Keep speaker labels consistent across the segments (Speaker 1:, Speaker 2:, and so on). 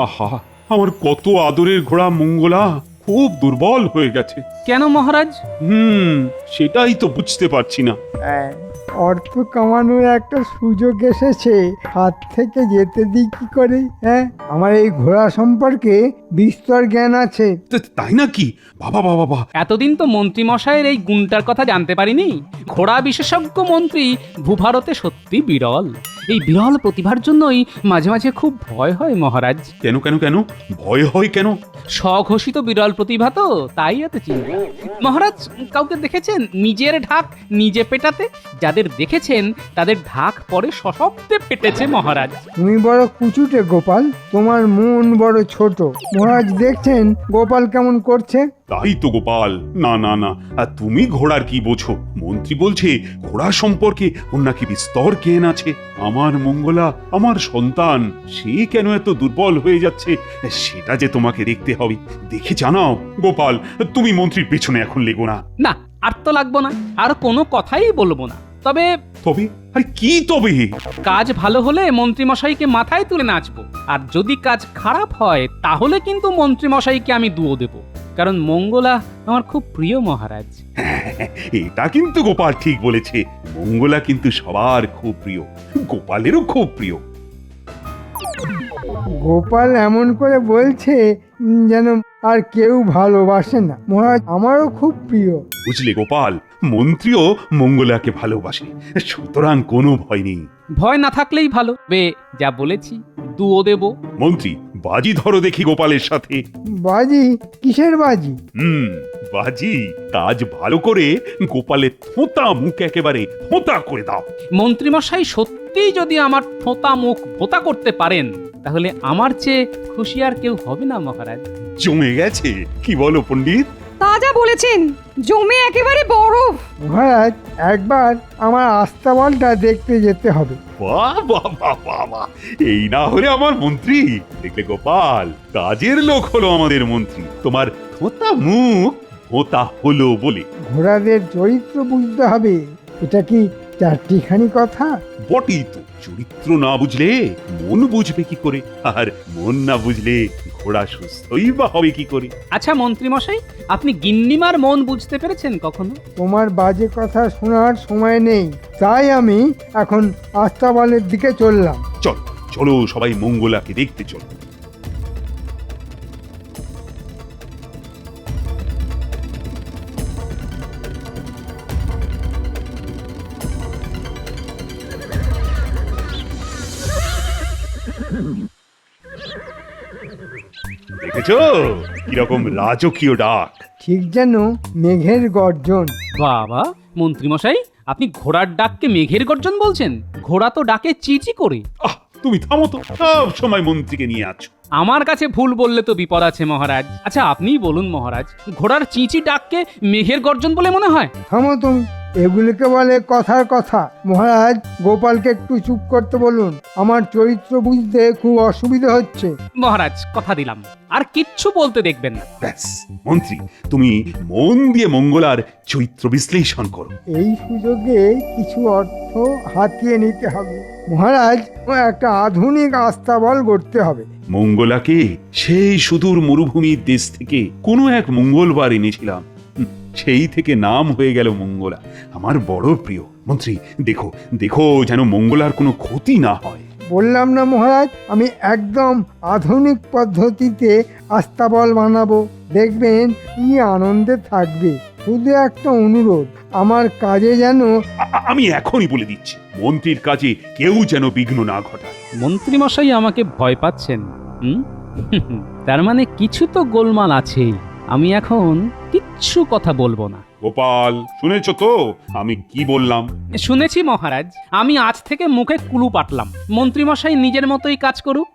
Speaker 1: আহা, আমার কত আদরের ঘোড়া মঙ্গলা খুব দুর্বল হয়ে গেছে।
Speaker 2: কেন মহারাজ?
Speaker 1: সেটাই তো বুঝতে পারছি না।
Speaker 3: অর্থ কামানোর একটা সুযোগ এসেছে, হাত থেকে যেতে দিই কি করে? আমার এই ঘোড়া সম্পর্কে বিস্তর জ্ঞান আছে।
Speaker 1: তাই নাকি? বাবা বাবা বাবা!
Speaker 2: এতদিন তো মন্ত্রী মশাইয়ের এই গুণটার কথা জানতে পারিনি। ঘোড়া বিশেষজ্ঞ মন্ত্রী ভূভারতে সত্যি বিরল। এই বিরল প্রতিভার জন্যই মাঝে মাঝে খুব ভয় হয় মহারাজ।
Speaker 1: কেন কেন কেন ভয় হয় কেন?
Speaker 2: স্বঘোষিত বিরল প্রতিভা তো, তাই এত চিন্তা। মহারাজ কাউকে দেখেছেন নিজের ঢাক নিজে পেটাতে? যাদের দেখেছেন তাদের ঢাক পরে সশব্দে পেটেছে মহারাজ।
Speaker 3: তুমি বড় কুচুটে গোপাল, তোমার মন বড় ছোট। মহারাজ দেখছেন গোপাল কেমন করছে?
Speaker 1: তাই তো গোপাল, না না না, আর তুমি ঘোড়ার কি বোঝো? মন্ত্রী বলছে ঘোড়া সম্পর্কে ওর নাকি বিস্তর জ্ঞান আছে। আমার মঙ্গলা, আমার সন্তান, সে কেন এত দুর্বল হয়ে যাচ্ছে সেটা যে তোমাকে দেখতে হবে। দেখে জানাও গোপাল, তুমি মন্ত্রীর পেছনে এখন লেগো না।
Speaker 2: না, আর তো লাগবো না, আর কোনো কথাই বলবো না। তবে
Speaker 1: তবে? আরে কি তবে?
Speaker 2: কাজ ভালো হলে মন্ত্রীমশাইকে মাথায় তুলে নাচবো, আর যদি কাজ খারাপ হয় তাহলে কিন্তু মন্ত্রীমশাইকে আমি দুয়ো দেব। কারণ মঙ্গলা আমার খুব প্রিয় মহারাজ।
Speaker 1: এটা কিন্তু গোপাল ঠিক বলেছে। মঙ্গলা কিন্তু সবার খুব প্রিয়, গোপালেরও খুব প্রিয়।
Speaker 3: গোপাল এমন করে বলছে যেন আর কেউ ভালোবাসে না। মহারাজ আমারও খুব প্রিয়।
Speaker 1: বুঝলে গোপাল, মন্ত্রীও মঙ্গলাকে ভালোবাসে, সুতরাং কোনো ভয় নেই।
Speaker 2: ভয় না থাকলেই ভালো। যা বলেছি, দুয়ো দেব।
Speaker 1: মন্ত্রী, বাজি ধরো দেখি গোপালের সাথে।
Speaker 3: বাজি? কিসের বাজি?
Speaker 1: বাজি কাজ ভালো করে গোপালের থোঁতা মুখ একেবারে থোঁতা করে দাও।
Speaker 2: মন্ত্রীমশাই সত্যিই যদি আমার থোঁতা মুখ ভোঁতা করতে পারেন তাহলে আমার চেয়ে খুশি আর কেউ হবে না মহারাজ।
Speaker 1: জমে গেছে, কি বলো পণ্ডিত?
Speaker 4: তা যা বলেছেন, জমে একেবারে বরফ।
Speaker 3: মহারাজ একবার আমার আস্তাবলটা দেখতে যেতে হবে।
Speaker 1: বাহ বাহ বাহ বাহ বাহ! এই না হলে আমার মন্ত্রী। দেখলে গোপাল, কাজের লোক হলো আমাদের মন্ত্রী, তোমার থোঁতা মুখ ভোঁতা হলো বলে।
Speaker 3: ঘোড়াদের চরিত্র বুঝতে হবে, এটা কি চারটিখানি কথা?
Speaker 1: বটেই তো, চরিত্র না বুঝলে মন বুঝবে কি করে, আর মন না বুঝলে ঘোড়া সুস্থই বা হবে কি করে?
Speaker 2: আচ্ছা মন্ত্রীমশাই, আপনি গিন্নিমার মন বুঝতে পেরেছেন কখনো?
Speaker 3: তোমার বাজে কথা শোনার সময় নেই, তাই আমি এখন আস্তাবলের দিকে চললাম।
Speaker 1: চলো চলো, সবাই মঙ্গলাকে দেখতে চলো। দেখেছো কিরকম রাজকীয় ডাক?
Speaker 3: ঠিক যেন মেঘের গর্জন।
Speaker 2: বাবা, মন্ত্রীমশাই আপনি ঘোড়ার ডাককে মেঘের গর্জন বলছেন? ঘোড়া তো ডাকে চিচি করে।
Speaker 1: আহ, তুমি থামো তো, সব সময় মন্ত্রীকে নিয়ে আছো।
Speaker 2: আমার কাছে ভুল বললে তো বিপদ আছে মহারাজ। আচ্ছা আপনিই বলুন মহারাজ, ঘোড়ার চিচি ডাককে মেঘের গর্জন বলে মনে হয়?
Speaker 3: থামো তুমি, এগুলিকে বলে কথার কথা। মহারাজ গোপালকে একটু চুপ করতে বলুন, আমার চরিত্র বুঝতে খুব অসুবিধা হচ্ছে।
Speaker 2: মহারাজ কথা দিলাম, আর কিচ্ছু বলতে দেখবেন না।
Speaker 1: ব্যাস মন্ত্রী, তুমি মন দিয়ে মঙ্গলার চরিত্র বিশ্লেষণ করো।
Speaker 3: এই সুযোগে কিছু অর্থ হাতিয়ে নিতে হবে। মহারাজ একটা আধুনিক আস্তাবল গড়তে হবে।
Speaker 1: মঙ্গলাকে সেই সুদূর মরুভূমির দেশ থেকে কোনো এক মঙ্গলবার এনেছিলাম, সেই থেকে নাম হয়ে গেল মঙ্গলা। আমার বড় প্রিয়। মন্ত্রী দেখো দেখো, যেন মঙ্গলার কোনো ক্ষতি না হয়।
Speaker 3: বললাম না মহারাজ, আমি একদম আধুনিক পদ্ধতিতে আস্তাবল বানাবো, দেখবেন কি আনন্দে থাকবে। শুধু একটা অনুরোধ, আমার কাজে যেন
Speaker 1: আমি এখনই বলে দিচ্ছি, মন্ত্রীর কাজে কেউ যেন বিঘ্ন না ঘটায়।
Speaker 2: মন্ত্রীমশাই আমাকে ভয় পাচ্ছেন? তার মানে কিছু তো গোলমাল আছেই। আমি এখন কিচ্ছু কথা বলবো না।
Speaker 1: গোপাল, শুনেছ তো আমি কি বললাম?
Speaker 2: শুনেছি মহারাজ, আমি আজ থেকে মুখে কুলু পাটলাম। মন্ত্রীমশাই নিজের মতোই কাজ করুক।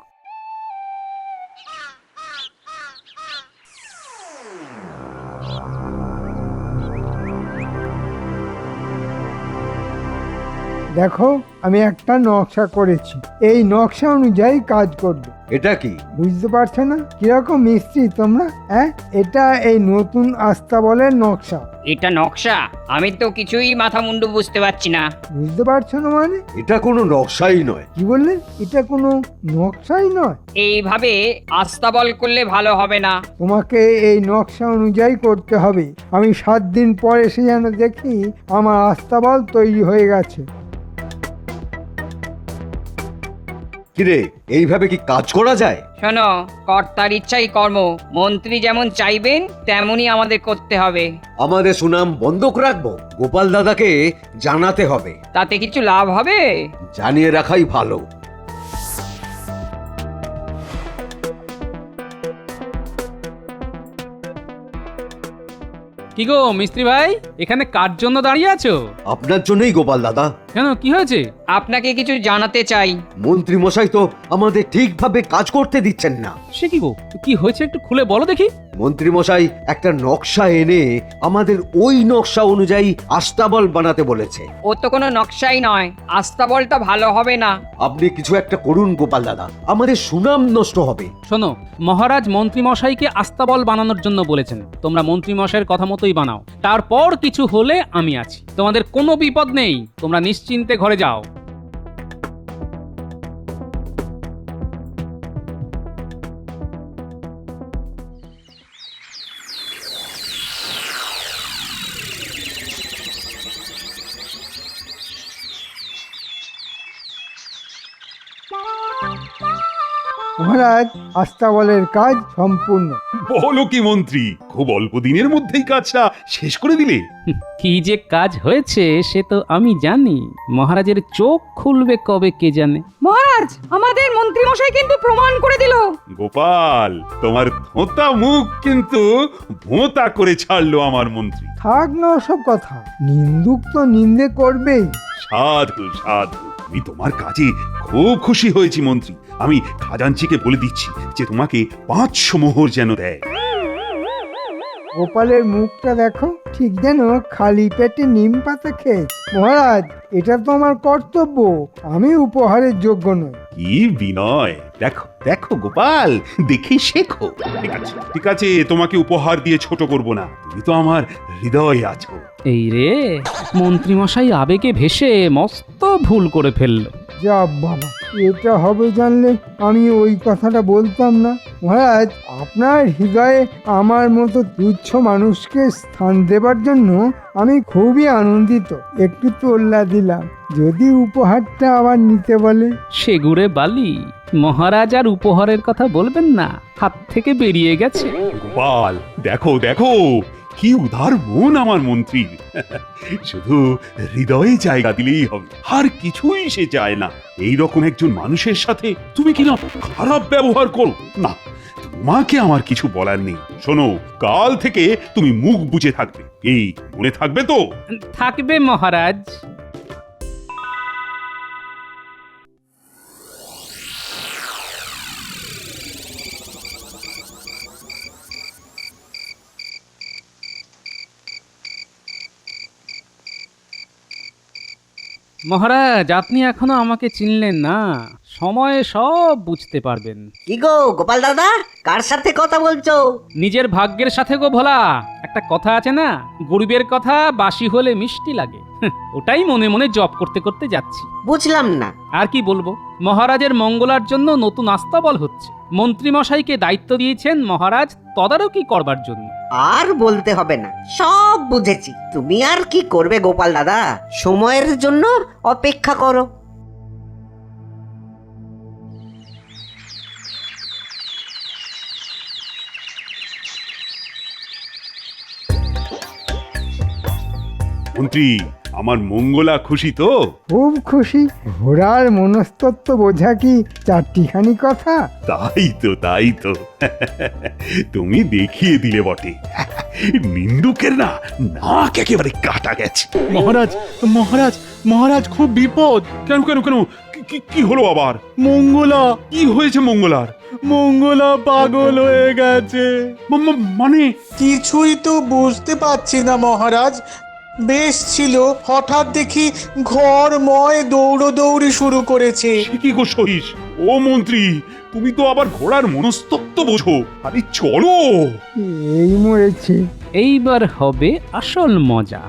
Speaker 3: দেখো আমি একটা নকশা করেছি, এই নকশা অনুযায়ী কাজ করবে।
Speaker 5: এটা কি?
Speaker 3: বুঝতে পারছো না কিরকম মিস্ত্রি তোমরা? হ্যাঁ, এটা এই নতুন আস্তাবলের নকশা।
Speaker 6: এটা নকশা? আমি তো কিছুই মাথা মুন্ডু বুঝতে পারছি না।
Speaker 3: বুঝতে পারছো না মানে?
Speaker 5: এটা কোনো নকশাই নয়।
Speaker 3: কি বললে? এটা কোনো নকশাই নয়?
Speaker 6: এইভাবে আস্তাবল করলে ভালো হবে না।
Speaker 3: তোমাকে এই নকশা অনুযায়ী করতে হবে। আমি 7 দিন পর এসে যেন দেখি আমার আস্তাবল তৈরি হয়ে গেছে।
Speaker 5: কিরে, এইভাবে কি কাজ করা যায়?
Speaker 6: শোনো, কর্তার ইচ্ছাই কর্ম। মন্ত্রী যেমন চাইবেন তেমনই আমাদের করতে হবে।
Speaker 5: আমাদের সুনাম বন্ধক রাখবো? গোপাল দাদাকে জানাতে হবে।
Speaker 6: তাতে কিছু লাভ হবে?
Speaker 5: জানিয়ে রাখাই ভালো।
Speaker 2: কি গো মিস্ত্রি ভাই, এখানে কার জন্য দাঁড়িয়ে আছো?
Speaker 5: আপনার জন্যই গোপাল দাদা।
Speaker 2: কেন, কি হয়েছে?
Speaker 6: আপনাকে কিছু জানাতে চাই।
Speaker 5: মন্ত্রী মশাই তো আমাদের ঠিকভাবে কাজ করতে দিচ্ছেন না।
Speaker 2: সে কি গো, কি হয়েছে একটু খুলে বলো দেখি।
Speaker 5: মন্ত্রী মশাই একটা নকশা এনে আমাদের ওই নকশা অনুযায়ী আস্তাবল বানাতে বলেছে।
Speaker 6: ও তো কোনো নকশাই নয়, আস্তাবলটা ভালো হবে না।
Speaker 5: আপনি কিছু একটা করুন গোপাল দাদা, আমাদের সুনাম নষ্ট হবে।
Speaker 2: শোনো, মহারাজ মন্ত্রী মশাইকে আস্তাবল বানানোর জন্য বলেছেন। তোমরা মন্ত্রী মশাইয়ের কথা মতোই বানাও। তারপর কিছু হলে আমি আছি, তোমাদের কোনো বিপদ নেই। তোমরা নিশ্চিন্তে ঘরে যাও।
Speaker 3: মহারাজ, আস্তাবলের কাজ সম্পূর্ণ।
Speaker 1: বলো কি মন্ত্রী, খুব অল্প দিনের মধ্যেই কাজটা শেষ করে দিলে?
Speaker 2: কি যে কাজ হয়েছে সে তো আমি জানি, মহারাজের চোখ খুলবে কবে কে জানে।
Speaker 4: মহারাজ, আমাদের মন্ত্রী মশাই কিন্তু প্রমাণ করে দিল।
Speaker 1: গোপাল, তোমার ধোঁতা মুখ কিন্তু ভোঁতা করে ছাড়লো আমার মন্ত্রী।
Speaker 3: থাক না ওসব কথা, নিন্দুক তো নিন্দে করবেই।
Speaker 1: সাধু সাধু, আমি তোমার কাজে খুব খুশি হয়েছি মন্ত্রী। আমি খাজাঞ্চিকে বলে দিচ্ছি যে তোমাকে 500 মোহর যেন দেয়।
Speaker 3: গোপালের মুখটা দেখো, ঠিক যেন খালি পেটে নিম পাতা খেয়েছে। মহারাজ, এটা তো আমার কর্তব্য, আমি উপহারের যোগ্য নই।
Speaker 1: কি বিনয়! দেখো দেখো গোপাল, দেখে শেখো। ঠিক আছে, তোমাকে উপহার দিয়ে ছোট করব না। তুমি তো আমার হৃদয়ে আছো।
Speaker 2: এই রে, মন্ত্রী মশাই আবেগে ভেসে মস্ত ভুল করে ফেললো।
Speaker 3: যা বাবা, এটা হবে জানলে আমি ওই কথাটা বলতাম না। মহারাজ, আপনার হৃদয়ে আমার মতো তুচ্ছ মানুষকে স্থান দেবার জন্য আমি খুবই আনন্দিত। একটু তোল্লা দিলাম, যদি উপহারটা আবার নিতে বলে।
Speaker 2: সেগুড়ে বালি, মহারাজ আর উপহারের কথা বলবেন না, হাত থেকে বেরিয়ে গেছে।
Speaker 1: গোপাল, দেখো দেখো, কি উদার মন আমার মন্ত্রী। শুধু হৃদয়ে জায়গা দিলেই হবে, আর কিছুই সে চায় না। এই রকম একজন মানুষের সাথে তুমি কিনা খারাপ ব্যবহার করো না। তোমাকে আমার কিছু বলার নেই। শোনো, কাল থেকে তুমি মুখ বুজে থাকবে, এই মনে থাকবে তো?
Speaker 2: থাকবে মহারাজ। মহারাজ, আপনি এখনো আমাকে চিনলেন না, সময়ে সব বুঝতে পারবেন।
Speaker 7: কি গো গোপাল দাদা, কার সাথে কথা বলছো?
Speaker 2: নিজের ভাগ্যের সাথে গো ভোলা। একটা কথা আছে না, গরিবের কথা বাসি হলে মিষ্টি লাগে। ওটাই মনে মনে জপ করতে করতে যাচ্ছি।
Speaker 7: বুঝলাম না।
Speaker 2: আর কি বলবো, মহারাজের মঙ্গলার জন্য নতুন আস্তাবল হচ্ছে। মন্ত্রী মশাইকে দায়িত্ব দিয়েছেন মহারাজ তদারকি করবার জন্য।
Speaker 7: আর বলতে হবে না, সব বুঝেছি। তুমি আর কি করবে গোপাল দাদা, সময়ের জন্য অপেক্ষা করো।
Speaker 1: মন্ত্রী, আমার মঙ্গলা খুশি তো?
Speaker 3: খুব খুশি। ঘোড়ার মনস্তত্ব বোঝা কি চারটিখানি কথা?
Speaker 1: তাই তো তাই তো। তুমি দেখিয়ে দিলে বটে। নিন্দুকের না নাক একেবারে কাটা গেছে।
Speaker 8: মহারাজ মহারাজ মহারাজ, খুব বিপদ।
Speaker 1: কেন কেন কেন, কি হলো আবার?
Speaker 8: মঙ্গলা
Speaker 1: কি হয়েছে মঙ্গলার?
Speaker 8: মঙ্গলা পাগল হয়ে গেছে।
Speaker 1: মানে?
Speaker 8: কিছুই তো বুঝতে পারছি না মহারাজ।
Speaker 9: বেশ ছিল, হঠাৎ দেখি ঘরময় দৌড়দৌড়ি শুরু করেছে।
Speaker 1: সে কি গো সহিস? ও মন্ত্রী, তুমি তো আবার ঘোড়ার মনস্তত্ত্ব বোঝো। আরে চলো।
Speaker 3: এই মরেছে।
Speaker 2: এইবার হবে আসল মজা।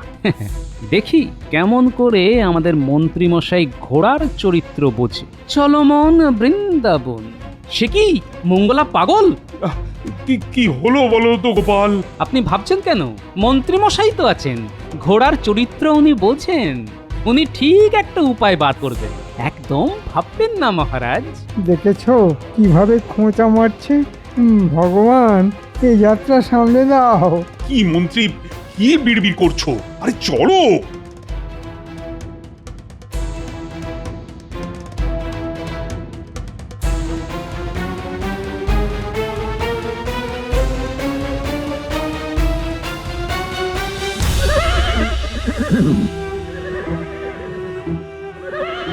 Speaker 2: দেখি কেমন করে আমাদের মন্ত্রীমশাই ঘোড়ার চরিত্র বোঝে। চলো মন বৃন্দাবন। সে কি মঙ্গলা পাগল?
Speaker 1: কি কি হলো বলো তো গোপাল?
Speaker 2: আপনি ভাবছেন কেন? মন্ত্রীমশাই তো আছেন, ঘোড়ার চরিত্র উনি বোঝেন। উনি ঠিক একটা উপায় বার করবেন, একদম ভাববেন না মহারাজ।
Speaker 3: দেখেছো কিভাবে খোঁচা মারছে? ভগবান, এই যাত্রা সামলে দাও।
Speaker 1: কি মন্ত্রী, কি বিড়বিড় করছো? আরে চলো।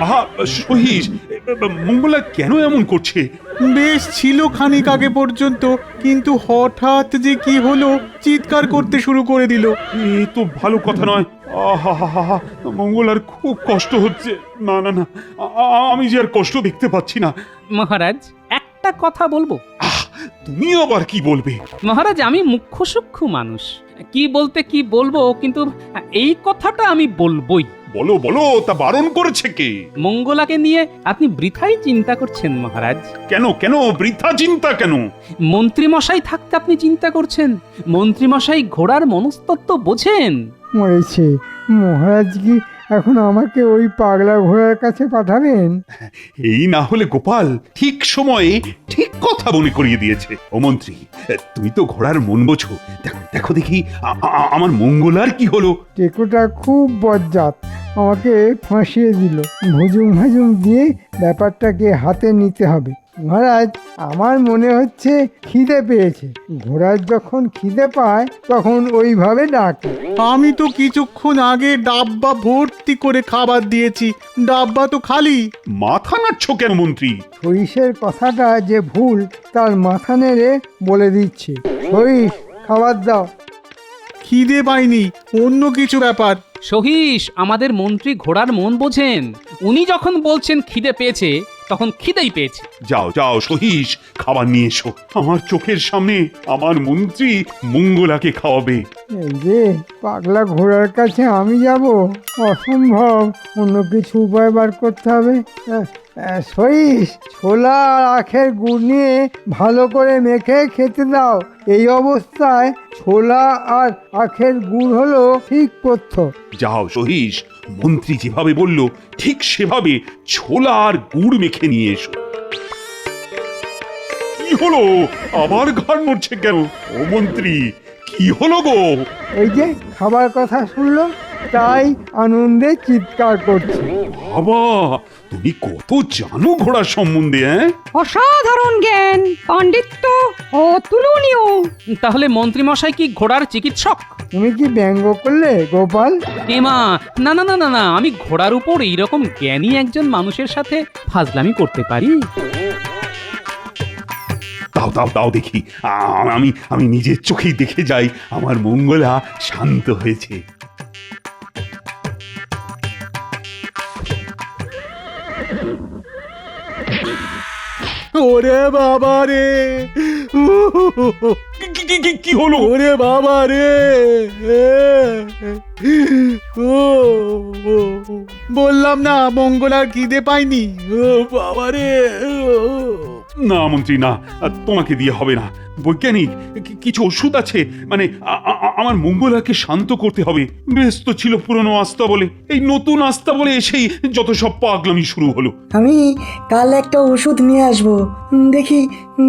Speaker 1: আহা সহিস, মঙ্গলা কেন এমন করছে?
Speaker 8: বেশ ছিল খানিক আগে পর্যন্ত, কিন্তু হঠাৎ যে কি হলো, চিৎকার করতে শুরু করে দিল।
Speaker 1: এ তো ভালো কথা নয়। আহা, মঙ্গলার খুব কষ্ট হচ্ছে। না না না, আমি যে আর কষ্ট দেখতে পাচ্ছি না।
Speaker 2: মহারাজ, একটা কথা বলবো?
Speaker 1: তুমি আবার কি বলবে?
Speaker 2: মহারাজ, আমি মুখ্য সূক্ষ্ম মানুষ, কি বলতে কি বলবো, কিন্তু এই কথাটা আমি বলবোই।
Speaker 1: বলো বলো, তা বারণ করেছে কে?
Speaker 2: মঙ্গলাকে নিয়ে আপনি বৃথাই চিন্তা করছেন মহারাজ।
Speaker 1: কেন কেন বৃথা চিন্তা কেন?
Speaker 2: মন্ত্রীমশাই থাকতে আপনি চিন্তা করছেন? মন্ত্রীমশাই ঘোড়ার মনস্তত্ত্ব বোঝেন।
Speaker 3: মরেছে। মহারাজ কি এখন আমাকে ওই পাগলা ঘোড়ার কাছে পাঠাবেন?
Speaker 1: এই না হলে গোপাল ঠিক সময়ে ঠিক কথা মনে করিয়ে দিয়েছে। ও মন্ত্রী, তুমি তো ঘোড়ার মন বোঝো। দেখো দেখি আমার মঙ্গলার কি হলো।
Speaker 3: টেকোটা খুব বজ্জাত, আমাকে ফাঁসিয়ে দিল। ভুজুম ভাজুম দিয়ে ব্যাপারটাকে হাতে নিতে হবে। মহারাজ, আমার মনে হচ্ছে খিদে পেয়েছে। ঘোড়ার যখন খিদে পায় তখন ওইভাবে ডাকে।
Speaker 8: আমি তো কিছুক্ষণ আগে ডাব্বা ভর্তি করে খাবার দিয়েছি, ডাব্বা তো খালি।
Speaker 1: মাথা নাড়ছ কেন মন্ত্রী?
Speaker 3: সরিষের কথাটা যে ভুল তার মাথা নেড়ে বলে দিচ্ছে। সরিষ, খাবার দাও।
Speaker 8: খিদে পাইনি, অন্য কিছু ব্যাপার।
Speaker 2: সহিস, আমাদের মন্ত্রী ঘোড়ার মন বোঝেন। উনি যখন বলছেন খিদে পেয়েছে, তখন খিদেই পেয়েছে।
Speaker 1: যাও যাও সহিস, খাবার নিয়ে এসো। আমার চোখের সামনে আমার মন্ত্রী মঙ্গলাকে খাওয়াবে।
Speaker 3: এই যে পাগলা ঘোড়ার কাছে আমি যাব, অসম্ভব। অন্য কিছু উপায় বার করতে হবে। সইস, ছোলা আর আখের গুড় নিয়ে ভালো করে মেখে খেতে দাও। এই অবস্থায় ছোলা আর আখের গুড় হলো ঠিক পথ্য।
Speaker 1: যাও সহিস, মন্ত্রী যেভাবে বলল ঠিক সেভাবে ছোলা আর গুড় মেখে নিয়ে এসো। কি হলো? আবার ঘাড় নড়ছে কেন? ও মন্ত্রী, কি হলো গো?
Speaker 3: এই যে খাবার কথা শুনলো, তাই আনন্দে চিৎকার করছে।
Speaker 1: বাবা, তুমি কত জানো ঘোড়ার সম্বন্ধে?
Speaker 4: অসাধারণ জ্ঞান, পাণ্ডিত্য অতুলনীয়।
Speaker 2: তাহলে মন্ত্রীমশাই কি ঘোড়ার চিকিৎসক?
Speaker 3: তুমি কি ব্যঙ্গ করলে গোপাল?
Speaker 2: এমা, না না না না না, আমি ঘোড়ার উপর এইরকম জ্ঞানী একজন মানুষের সাথে ফাজলামি করতে পারি?
Speaker 1: দাও দাও দাও দেখি, আমি নিজের চোখেই দেখে যাই আমার মঙ্গলা শান্ত হয়েছে।
Speaker 8: ওরে বাবা রে,
Speaker 1: কি হলো?
Speaker 8: ওরে বাবা রে, বললাম না মঙ্গলার খিদে পাইনি। ও বাবা রে।
Speaker 1: না মন্ত্রী না, তোমাকে দিয়ে হবে না। বৈজ্ঞানিক কিছু ওষুধ আছে, মানে আমার মঙ্গলাকে শান্ত করতে হবে। ব্যস্ত ছিল পুরনো আস্থা বলে, এই নতুন আস্থা বলে এসেই যত সব পাগলামি শুরু হলো।
Speaker 10: আমি কাল একটা ওষুধ নিয়ে আসবো, দেখি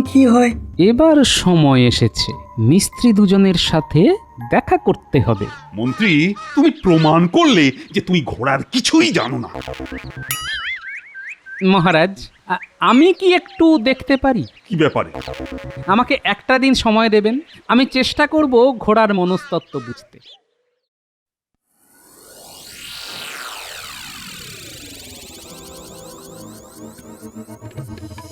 Speaker 10: কি হয়।
Speaker 2: এবার সময় এসেছে, মিস্ত্রি দুজনের সাথে দেখা করতে হবে।
Speaker 1: মন্ত্রী, তুমি প্রমাণ করলে যে তুমি ঘোড়ার কিছুই জানো না।
Speaker 2: মহারাজ, আমি কি একটু দেখতে পারি?
Speaker 1: কি ব্যাপারে?
Speaker 2: আমাকে একটা দিন সময় দেবেন, আমি চেষ্টা করব ঘোড়ার মনস্তত্ত্ব বুঝতে।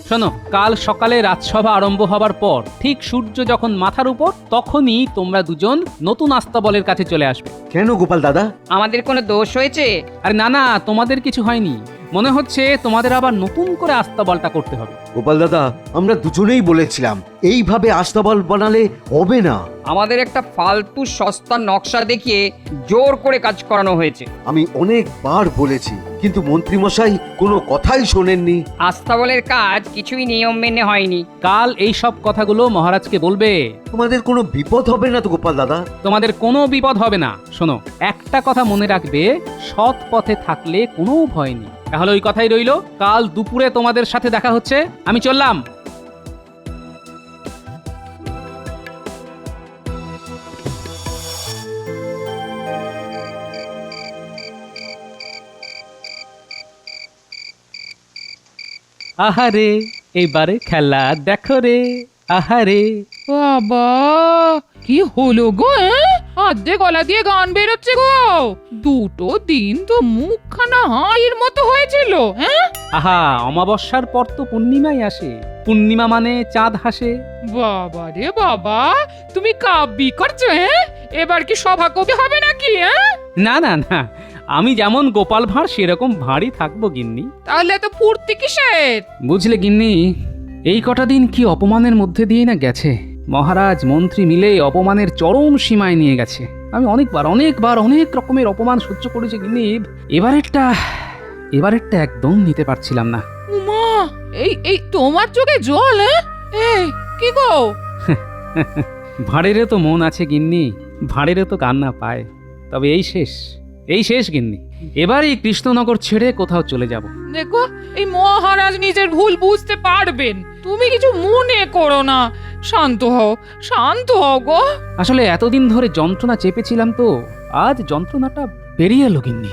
Speaker 2: শোনো, কাল সকালে রাজসভা আরম্ভ হবার পর ঠিক সূর্য যখন মাথার উপর, তখনই তোমরা দুজন নতুন আস্তাবলের কাছে চলে আসবে।
Speaker 5: কেন গোপাল দাদা?
Speaker 6: আমাদের কোনো দোষ হয়েছে?
Speaker 2: আরে না না, তোমাদের কিছু হয়নি। মনে হচ্ছে তোমাদের আবার নতুন করে আস্তাবলটা করতে হবে।
Speaker 5: গোপাল দাদা, আমরা দুজনেই বলেছিলাম এইভাবে আস্তাবল বানালে হবে না।
Speaker 6: আমাদের একটা ফালতু সস্তার নকশা দেখিয়ে জোর করে কাজ করানো হয়েছে।
Speaker 5: আমি অনেকবার বলেছি, কিন্তু মন্ত্রীমশাই কোনো কথাই শোনেননি।
Speaker 6: আস্তাবলের কাজ কিছুই নিয়ম মেনে হয়নি।
Speaker 2: কাল এই সব কথাগুলো মহারাজকে বলবে।
Speaker 5: তোমাদের কোনো বিপদ হবে না তো গোপাল দাদা?
Speaker 2: তোমাদের কোনো বিপদ হবে না। শোনো, একটা কথা মনে রাখবে, সৎ পথে থাকলে কোনো ভয় নেই। তাহলে ওই কথাই রইলো, কাল দুপুরে তোমাদের সাথে দেখা হচ্ছে। আমি চললাম। আহারে, এবারে খেলা দেখো রে, আহারে।
Speaker 4: বাবা, কি হলো গো? আধে গলা দিয়ে গান বেরোচ্ছে গো। দুটো দিন তো মুখখানা হাঁড়ির মতো হয়েছিল। হ্যাঁ,
Speaker 2: আহা, অমাবস্যার পর তো পূর্ণিমাই আসে। পূর্ণিমা মানে চাঁদ হাসে।
Speaker 4: বাবা রে বাবা, তুমি কাব্যি করছো? হ্যাঁ, এবার কি সভা কবি হবে নাকি? হ্যাঁ,
Speaker 2: না না না, আমি যেমন গোপাল ভাঁড় সেরকম ভাঁড়ই থাকবো গিন্নি।
Speaker 4: তাহলে তো ফুর্তি কিসের?
Speaker 2: বুঝলে গিন্নি, এই কটা দিন কি অপমানের মধ্যে দিয়ে না গেছে। মহারাজ মন্ত্রী মিলে অপমানের চরম সীমায় নিয়ে গেছে। আমি অনেকবার অনেক রকমের অপমান সহ্য করেছি গিন্নি। এবারেরটা একদম নিতে পারছিলাম না।
Speaker 4: উমা, এই তোমার চোখে জল? হ্যাঁ, এই কি গো?
Speaker 2: ভাঁড়েরও তো মন আছে গিন্নি, ভাঁড়েরও তো কান্না পায়। তবে এই শেষ গিন্নি। এবার এই কৃষ্ণনগর ছেড়ে কোথাও চলে যাব।
Speaker 4: দেখো, এই মহারাজ নিজের ভুল বুঝতে পারবেন। তুমি কিছু মনে করো না, শান্ত হও গো।
Speaker 2: আসলে এতদিন ধরে যন্ত্রণা চেপেছিলাম তো, আজ যন্ত্রণাটা বেরিয়ে এলো গিন্নি।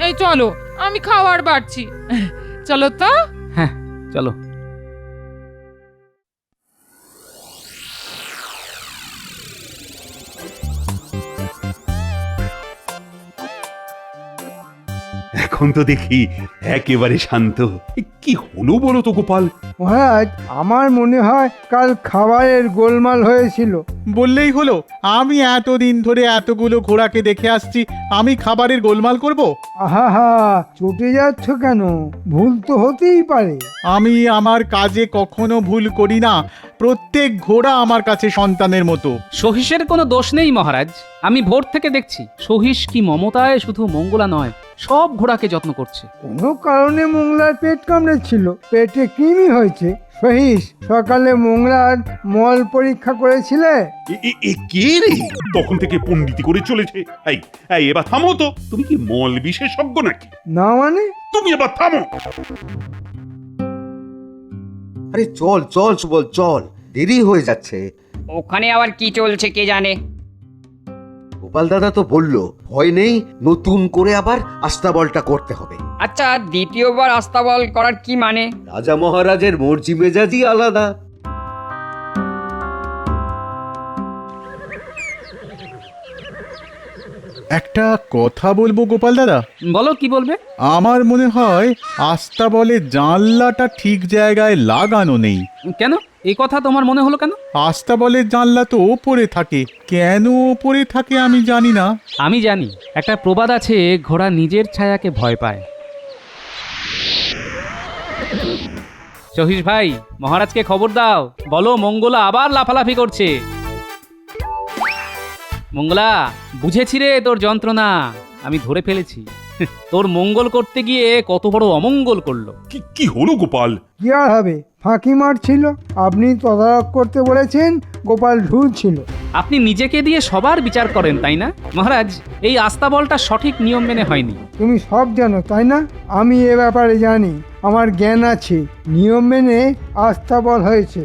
Speaker 4: এই চলো, আমি খাবার বাড়ছি। চলো তো।
Speaker 2: হ্যাঁ, চলো।
Speaker 1: এখন তো দেখি একেবারে শান্ত। কি হলো বলো তো গোপাল?
Speaker 3: মহারাজ, আমার মনে হয় কাল খাবারের গোলমাল হয়েছিল।
Speaker 8: বললেই হলো, আমি এতদিন ধরে এতগুলো ঘোড়াকে দেখে আসছি, আমি খাবারের গোলমাল করব?
Speaker 3: আহা, চটে যাচ্ছ কেন? ভুল তো হতেই পারে।
Speaker 8: আমি আমার কাজে কখনো ভুল করি না। প্রত্যেক ঘোড়া আমার কাছে সন্তানের মতো।
Speaker 2: সহিসের কোনো দোষ নেই মহারাজ। আমি ভোর থেকে দেখছি সহিস কি মমতায় শুধু মঙ্গলা নয়, সব ঘোড়াকে যত্ন করছে।
Speaker 3: কোনো কারণে মোংলার পেট কামড়েছিল, পেটে কৃমি হয়েছে। সহিস, সকালে মোংলার মল পরীক্ষা করেছিলে?
Speaker 1: কে রে তখন থেকে পণ্ডিতি করে চলেছে? এই এবার থামো তো। তুমি কি মল বিশেষজ্ঞ নাকি?
Speaker 3: না মানে?
Speaker 1: তুমি এবার থামো।
Speaker 5: আরে চল, দেরি হয়ে যাচ্ছে।
Speaker 6: ওখানে আবার কি চলছে কে জানে।
Speaker 5: গোপাল দাদা তো বলল, ভয় নেই, নতুন করে আবার আস্তাবলটা করতে হবে।
Speaker 6: আচ্ছা, দ্বিতীয়বার আস্তাবল করার কি মানে?
Speaker 5: রাজা মহারাজের মর্জি মেজাজই আলাদা।
Speaker 8: একটা কথা বলবো গোপাল দাদা?
Speaker 2: বলো, কি বলবে?
Speaker 8: আমার মনে হয় আস্তাবলে জানলাটা ঠিক জায়গায় লাগানো নেই।
Speaker 2: কেন এই কথা তোমার মনে হলো কেন?
Speaker 8: আস্তাবলের জানলা তো ওপরে থাকে, কেন ওপরে থাকে আমি জানি না।
Speaker 2: আমি জানি, একটা প্রবাদ আছে, ঘোড়া নিজের ছায়াকে ভয় পায়। সহিস ভাই, মহারাজকে খবর দাও, বলো মঙ্গলা আবার লাফালাফি করছে। মঙ্গলা, বুঝেছি রে তোর যন্ত্রণা, আমি ধরে ফেলেছি। তোর মঙ্গল করতে গিয়ে কত বড় অমঙ্গল করলো।
Speaker 1: কি হলো গোপাল?
Speaker 3: কি আর হবে, ফাঁকি মারছিল। আপনি তদারক করতে বলেছেন, গোপাল ঢুলছিল।
Speaker 2: আপনি নিজেকে দিয়ে সবার বিচার করেন, তাই না মহারাজ? এই আস্তাবলটা সঠিক নিয়ম মেনে হয়নি।
Speaker 3: তুমি সব জানো, তাই না? আমি এ ব্যাপারে জানি, আমার জ্ঞান আছে। নিয়ম মেনে আস্তাবল হয়েছে।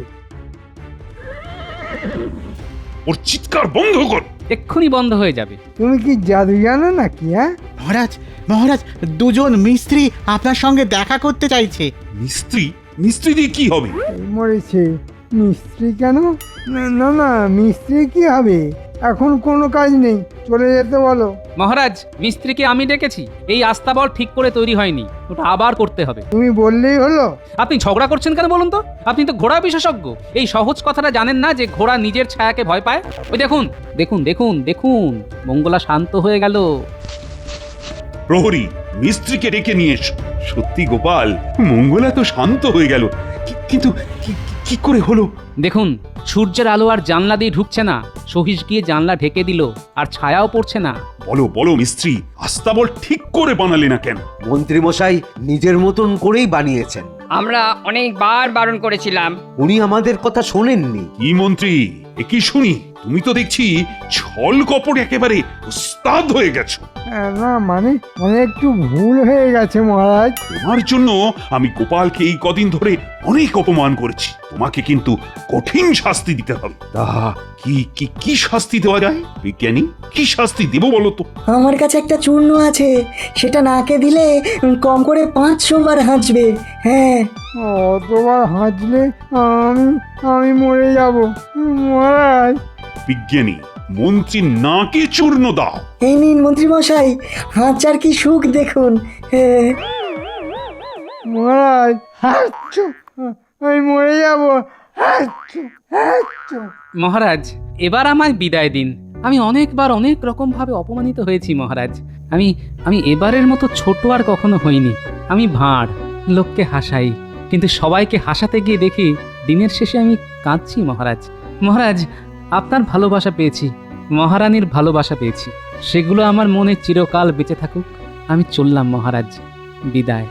Speaker 1: ওর চিৎকার বন্ধ কর।
Speaker 2: এক্ষুনি বন্ধ হয়ে যাবে।
Speaker 3: তুমি কি জাদু জানো নাকি? হ্যাঁ
Speaker 8: মহারাজ, দুজন মিস্ত্রি আপনার সঙ্গে দেখা করতে চাইছে।
Speaker 1: মিস্ত্রি দিয়ে কি হবে?
Speaker 3: এই মরেছে। মিস্ত্রি কেন? না, মিস্ত্রি কি হবে? এখন কোনো কাজ নেই, চলে যেতে বলো।
Speaker 2: মহারাজ, মিস্ত্রিকে আমি ডেকেছি, এই আস্তাবল ঠিক করে তৈরি হয়নি, ওটা আবার করতে হবে।
Speaker 3: তুমি বললেই হলো।
Speaker 2: আপনি ঝগড়া করছেন কেন বলুন তো? আপনি তো ঘোড়া বিশেষজ্ঞ, এই সহজ কথাটা জানেন না যে ঘোড়া নিজের ছায়াকে ভয় পায়? ওই দেখুন দেখুন দেখুন দেখুন, মঙ্গলা শান্ত হয়ে গেল।
Speaker 1: প্রহরী, মিস্ত্রিকে ডেকে নিয়ে এসো। সত্যি গোপাল, মঙ্গলা তো শান্ত হয়ে গেল, কিন্তু কি করে হলো?
Speaker 2: দেখুন, সূর্যের আলো আর জানলা দিয়ে ঢুকছে না, সহিস গিয়ে জানলা ঢেকে দিল, আর ছায়াও পড়ছে না।
Speaker 1: বলো বলো মিস্ত্রি, আস্তাবল ঠিক করে বানালে না কেন?
Speaker 5: মন্ত্রী মশাই নিজের মতন করেই বানিয়েছেন।
Speaker 6: আমরা অনেকবার বারণ করেছিলাম।
Speaker 5: উনি আমাদের কথা শোনেননি।
Speaker 1: কি মন্ত্রী, এ কি শুনি? তুমি তো দেখছি ছল কপট একেবারে উস্তাদ হয়ে গেছো।
Speaker 3: না মানে একটু ভুল হয়ে গেছে মহারাজ।
Speaker 1: তোমার জন্য আমি গোপালকে এই কদিন ধরে অনেক অপমান করেছি, তোমাকে কিন্তু কঠিন শাস্তি দিতে হবে। তা কি কি কি শাস্তি দেওয়া যায় বিজ্ঞানী? কি শাস্তি দেব বলো তো?
Speaker 10: আমার কাছে একটা চূর্ণ আছে, সেটা নাকে দিলে কম করে 500 বার হাঁচবে। হ্যাঁ।
Speaker 3: অতবার হাঁচলে আমি মরে যাব মহারাজ।
Speaker 1: বিজ্ঞানী, মন্ত্রী নাকে চূর্ণ দাও।
Speaker 10: এই নিন মন্ত্রী মশাই, হাঁচার কি সুখ দেখুন। হ্যাঁ।
Speaker 3: মহারাজ হাঁচু, আমি মরে যাব। হাঁচু, হাঁচু।
Speaker 2: মহারাজ, এবার আমায় বিদায় দিন। আমি অনেকবার অনেক রকম ভাবে অপমানিত হয়েছি মহারাজ। আমি এবারের মতো ছোট আর কখনো হইনি। আমি ভাঁড়, লোককে হাসাই, কিন্তু সবাইকে হাসাতে গিয়ে দেখি দিনের শেষে আমি কাঁদছি মহারাজ। মহারাজ, আপনার ভালোবাসা পেয়েছি, মহারানীর ভালোবাসা পেয়েছি, সেগুলো আমার মনে চিরকাল বেঁচে থাকুক। আমি চললাম মহারাজ, বিদায়।